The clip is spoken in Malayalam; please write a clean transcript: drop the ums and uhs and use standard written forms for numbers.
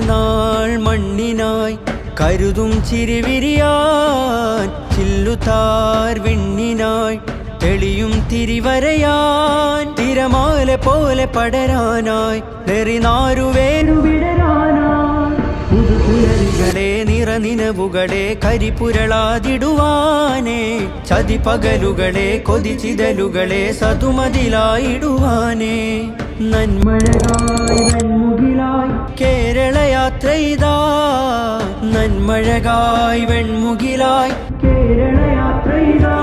നാൾ മണ്ണിനായി കരുതും ചിരിവിരിയാൻ ചില്ലുതാർ വിണ്ണിനായി തെളിയും തിരിവരയാൻ തിരമാല പോലെ പടരാനായി നെറിനാരുവേരുവിടരാനായി പുതുപുലരികളെ നിറനിനവുകളെ കരിപുരളാതിടുവാനേ ചതിപകലുകളെ കൊതിച്ചിതലുകളെ സതുമതിലായിടുവാനേ നന്മഴകായി വെൺമുകിലായി കേരള യാത്രയിതാ നന്മഴകായി വെൺമുകിലായി കേരള യാത്രയിതാ